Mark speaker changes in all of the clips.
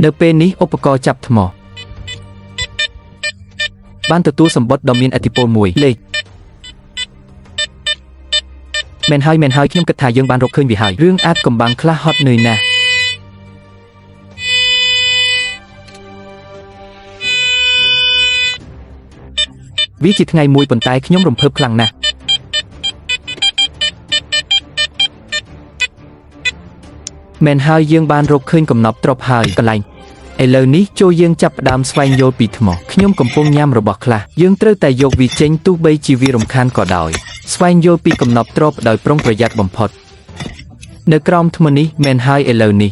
Speaker 1: នៅពេលនេះឧបករណ៍ចាប់ថ្មបានទទួលសម្បត្តិដ៏មានឥទ្ធិពលមួយលេខមែនហើយខ្ញុំគិតថាយើងបានរកឃើញវាហើយរឿងអាចកំបាំងខ្លះហត់នឿយណាស់វាជាថ្ងៃមួយប៉ុន្តែខ្ញុំរំភើបខ្លាំងណាស់មែនហើយយើងបានរកឃើញកំណប់ទ្រព្យហើយកន្លែងឥឡូវនេះចូលយើងចាប់ផ្ដើមស្វែងយល់ពីថ្មខ្ញុំកំពុងញ៉ាំរបស់ខ្លះយើងត្រូវតែយកវាចេញទោះបីជាវារំខានក៏ដោយស្វែងយល់ពីកំណប់ទ្រព្យដោយប្រុងប្រយ័ត្នបំផុតនៅក្រោមថ្មនេះមែនហើយឥឡូវនេះ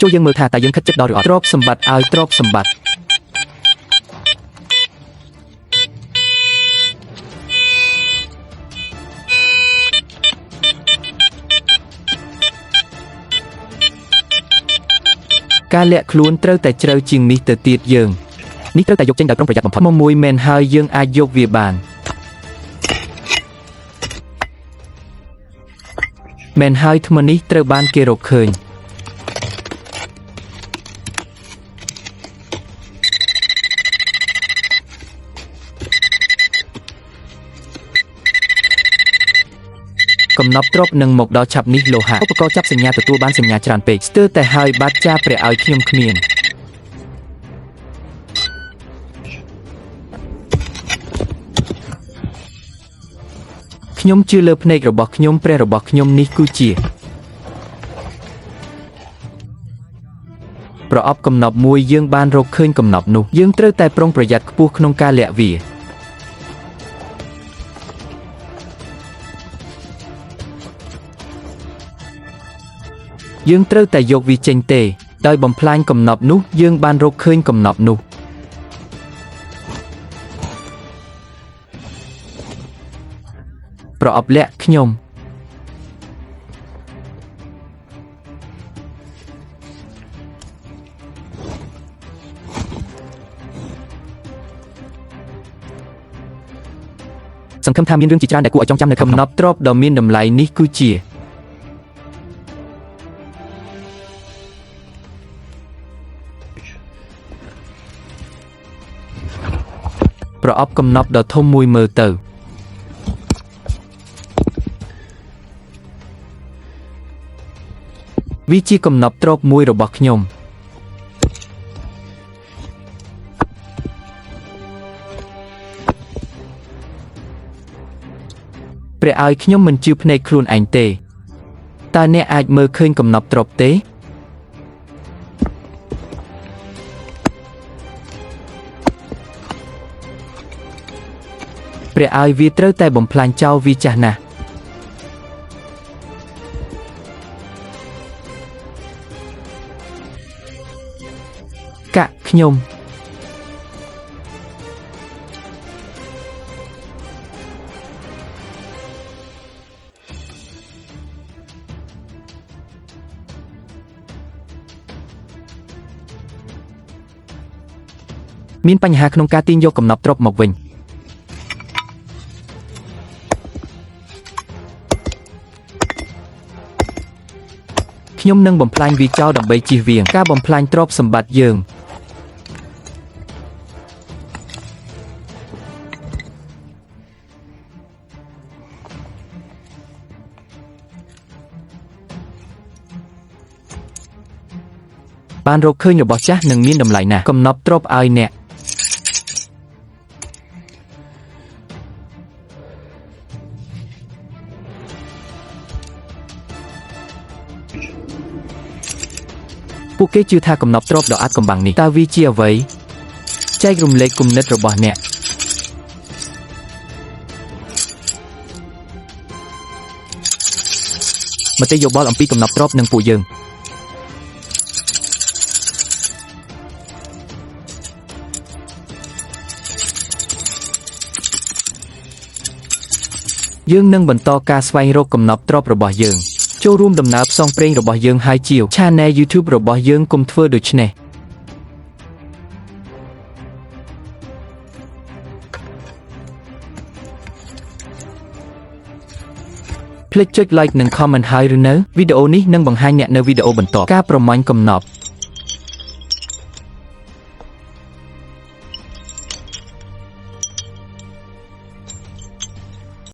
Speaker 1: ចូលយើងមើលថាតើយើងខិតជិតដល់ឬអត់ទ្រព្យសម្បត្តិឲ្យទ្រព្យសម្បត្តិការលាក់ខ្លួនត្រូវតែជ្រៅជាងនេះទៅទៀតយើងនេះត្រូវតែយកចេញដោយប្រុងប្រយ័ត្នបំផុតមួយមែនហើយយើងអាចយកវាបានមែនហើយថ្មនេះត្រូវបានគេរកឃើញកំណប់ទ្រព្យនឹងមកដល់ឆាប់នេះលោហៈឧបករណ៍ចាប់សញ្ញាទទួលបានសញ្ញាច្រើនពេកស្ទើរតែហើយបាត់ចាព្រះឲ្យខ្ញុំគ្មានខ្ញុំជឿលើភ្នែករបស់ខ្ញុំព្រះរបស់ខ្ញុំនេះគឺជាប្រអប់កំណប់មួយយើងបានរកឃើញកំណប់នោះយើងត្រូវតែប្រុងប្រយ័ត្នខ្ពស់ក្នុងការលាក់វាយើងត្រូវតែយកវាចេញទេដោយបំផ្លាញកំណប់នោះយើងបានរកឃើញកំណប់នោះប្រអប់លាក់ខ្ញុំសង្ឃឹមថាមានរឿងជាច្រើនដែលគួរឲ្យចងចាំនៅកំណប់ទ្រព្យដ៏មានតម្លៃនេះគឺជាប្រអប់កំណប់ដ៏ធំមួយមើលទៅវាជាកំណប់ទ្រព្យមួយរបស់ខ្ញុំព្រះឲ្យខ្ញុំមិនជឿភ្នែកខ្លួនឯងទេតើអ្នកអាចមើលឃើញកំណប់ទ្រព្យទេព្រះឲ្យវាត្រូវតែបំផ្លាញចោលវាចាស់ណាស់កាក់ខ្ញុំមានបញ្ហាក្នុងការទាញយកកំណប់ទ្រព្យមកវិញខ្ញុំនឹងបំផ្លាញវាចោលដើម្បីជៀសវាងការបំផ្លាញទ្រព្យសម្បត្តិយើងបានរកឃើញរបស់ចាស់នឹងមានតម្លៃណាស់កំណប់ទ្រព្យឲ្យអ្នកពួកគេជឿថាកំណប់ទ្រព្យដ៏អាថ៌កំបាំងនេះតើវាជាអ្វីចែករំលែកគំនិតរបស់អ្នកមតិយោបល់អំពីកំណប់ទ្រព្យនឹងពួកយើងនឹងបន្តការស្វែងរកកំណប់ទ្រព្យរបស់យើងចូលរួមដំណើរផ្សងព្រេងរបស់យើងហើយជាវ Channel YouTube របស់យើងកុំធ្វើដូច្នេះ ភ្លេចចុច like និង comment ហើយឬនៅវីដេអូនេះនឹងបង្ហាញអ្នកនៅវីដេអូបន្ទាប់ការប្រមាញ់កំណប់